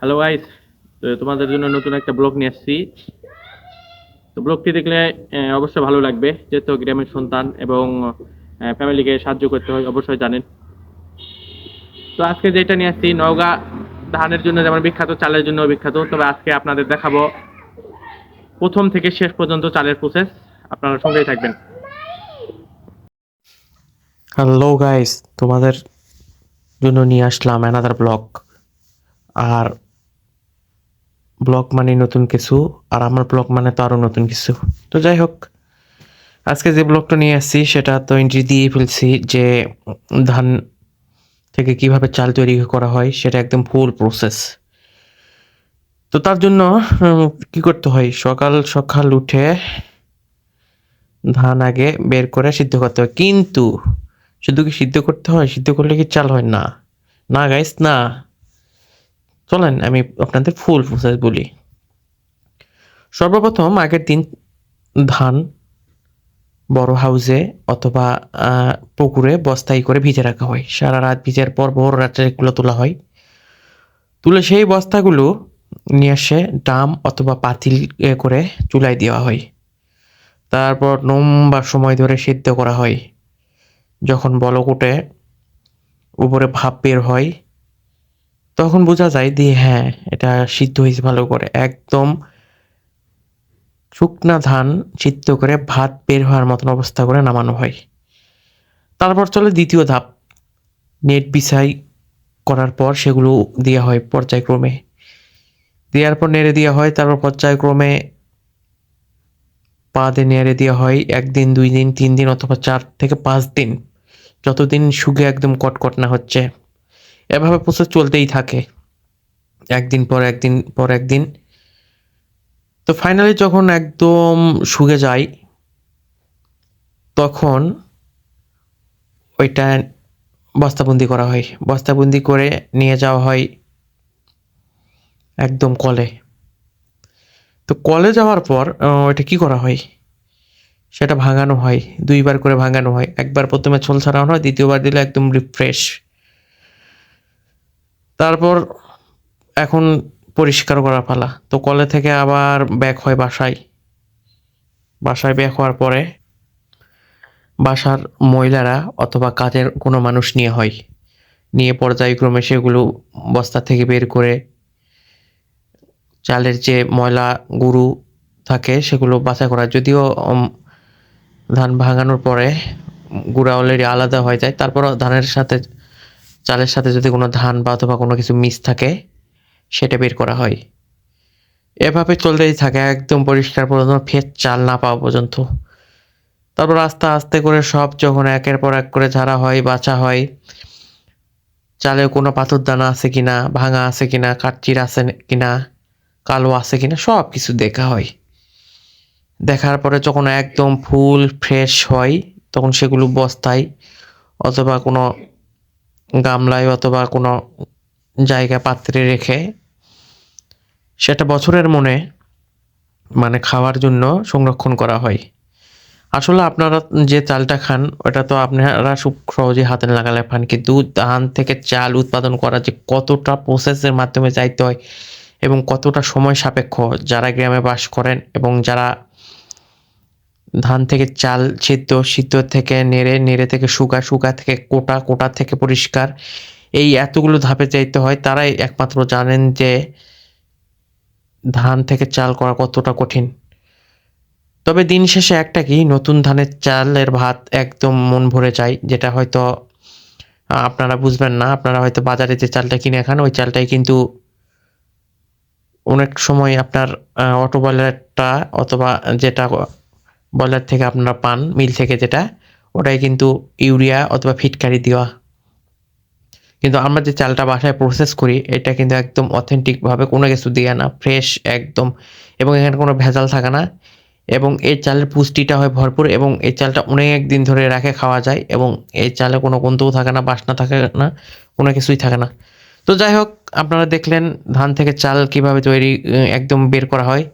Hello guys, তো তোমাদের জন্য নতুন একটা ব্লগ নিয়ে আসছি। তো ব্লগটি দেখলে অবশ্যই ভালো লাগবে, যেহেতু গ্রামের সন্তান এবং ফ্যামিলিকে সাহায্য করতে হয় অবশ্যই জানেন। তো আজকে যেটা নিয়ে আসছি, নওগাঁ ধানের জন্য যেমন বিখ্যাত, চালের জন্য বিখ্যাত। তবে আজকে আপনাদের দেখাবো প্রথম থেকে শেষ পর্যন্ত চালের প্রসেস। আপনারা সঙ্গেই থাকবেন। হ্যালো গাইস, তোমাদের জন্য নিয়ে আসলাম অ্যানাদার ব্লগ। আর ব্লগ মানে নতুন কিছু, আর আমার ব্লগ মানে তো আরো নতুন কিছু। তো যাই হোক, আজকে যে ব্লগটা নিয়ে আসছি সেটা তো এন্ট্রি দিয়ে ফেলছি যে ধান থেকে কিভাবে চাল তৈরি করা হয় সেটা একদম ফুল প্রসেস। তো তার জন্য কি করতে হয়, সকাল সকাল উঠে ধান আগে বের করে সিদ্ধ করতে হয়। কিন্তু শুধু কি সিদ্ধ করতে হয়? সিদ্ধ করলে কি চাল হয়? না, না গাইস, না। চলেন আমি আপনাদের ফুল প্রসেস বলি। সর্বপ্রথম আগের দিন ধান বড় হাউসে অথবা পুকুরে বস্তায় করে ভিজে রাখা হয়। সারা রাত ভিজার পর ভোর রাত্রে এগুলো তোলা হয়। তুলে সেই বস্তাগুলো নিয়ে এসে ড্রাম অথবা পাতিল করে চুলায় দেওয়া হয়। তারপর লম্বা সময় ধরে সিদ্ধ করা হয়। যখন বলক ওঠে, উপরে ভাপ বের হয়, তখন বোঝা যায় দিয়ে হ্যাঁ, এটা সিদ্ধ হয়েছে ভালো করে। একদম শুকনা ধান সিদ্ধ করে ভাত বের হওয়ার মতন অবস্থা করে নামানো হয়। তারপর চলে দ্বিতীয় ধাপ, নেট বিছাই করার পর সেগুলো দেওয়া হয় পর্যায়ক্রমে। দেওয়ার পর নেড়ে দেওয়া হয়, তারপর পর্যায়ক্রমে পা দিয়ে নেড়ে দেওয়া হয় 1 দিন, 2 দিন, 3 দিন অথবা 4 থেকে 5 দিন, যতদিন শুকিয়ে একদম কটকট না হচ্ছে। এভাবে প্রসেস চলতেই থাকে, একদিন পর একদিন পর একদিন। তো ফাইনালি যখন একদম শুকে যায়, তখন ওইটা বস্তাবন্দি করা হয়। বস্তাবন্দি করে নিয়ে যাওয়া হয় একদম কলে। তো কলে যাওয়ার পর ওইটা কি করা হয়, সেটা ভাঙানো হয়। 2 বার করে ভাঙানো হয়। একবার প্রথমে ছোল ছাড়ানো হয়, দ্বিতীয়বার দিলে একদম রিফ্রেশ। তারপর এখন পরিষ্কার করার পালা। তো কলে থেকে আবার ব্যাক হয় বাসায়। বাসায় ব্যাক হওয়ার পরে বাসার মহিলারা অথবা কাজের কোনো মানুষ নিয়ে হয়, নিয়ে পর্যায়ক্রমে সেগুলো বস্তা থেকে বের করে চালের যে ময়লা গুঁড়ো থাকে সেগুলো বাছাই করা। যদিও ধান ভাঙানোর পরে গুঁড়া অলরেডি আলাদা হয়ে যায়, তারপরও ধানের সাথে চালের সাথে যদি কোনো ধান বা অথবা কোনো কিছু মিক্স থাকে সেটা বের করা হয়। এভাবে চলতেই থাকে একদম পরিষ্কার পরিচ্ছন্ন ফের চাল না পাওয়া পর্যন্ত। তারপর আস্তে আস্তে করে সব যখন একের পর এক করে ঝাড়া হয়, বাছা হয়, চালে কোনো পাথর দানা আছে কিনা, ভাঙা আছে কিনা, কাটচির আছে কিনা, কালো আছে কিনা, সব কিছু দেখা হয়। দেখার পরে যখন একদম ফুল ফ্রেশ হয়, তখন সেগুলো বস্তায় অথবা কোনো গামলায় অথবা কোনো জায়গায় পাত্রে রেখে সেটা বছরের মানে খাওয়ার জন্য সংরক্ষণ করা হয়। আসলে আপনারা যে চালটা খান ওটা তো আপনারা খুব সহজে হাতে লাগালে পান, কিন্তু ধান থেকে চাল উৎপাদন করা যে কতটা প্রসেসের মাধ্যমে যাইতে হয় এবং কতটা সময় সাপেক্ষ, যারা গ্রামে বাস করেন এবং যারা ধান থেকে চাল সিদ্ধ, সিদ্ধ থেকে নেড়ে, নেড়ে থেকে শুকা, শুকা থেকে কোটা, কোটা থেকে পরিষ্কার, এই এতগুলো ধাপে যাইতে হয়, তারাই একমাত্র জানেন যে ধান থেকে চাল করা কতটা কঠিন। তবে দিন শেষে একটা কি, নতুন ধানের চালের ভাত একদম মন ভরে যায়, যেটা হয়তো আপনারা বুঝবেন না। আপনারা হয়তো বাজারে যে চালটা কিনে খান ওই চালটাই কিন্তু অনেক সময় আপনার অটো বয়লারটা অথবা যেটা বয়লার থেকে আপনারা পান মিল থেকে, যেটা ওটাই কিন্তু ইউরিয়া অথবা ফিটকারি দেওয়া। কিন্তু আমরা যে চালটা বাসায় প্রসেস করি এটা কিন্তু একদম অথেন্টিকভাবে কোনো কিছু দেয়া না, ফ্রেশ একদম, এবং এখানে কোনো ভেজাল থাকে না। এবং এই চালের পুষ্টিটা হয় ভরপুর, এবং এই চালটা অনেক দিন ধরে রাখে খাওয়া যায়, এবং এই চালে কোনো গন্ধও থাকে না, বাসনা থাকে না, কোনো কিছুই থাকে না। তো যাই হোক, আপনারা দেখলেন ধান থেকে চাল কিভাবে তৈরি একদম বের করা হয়।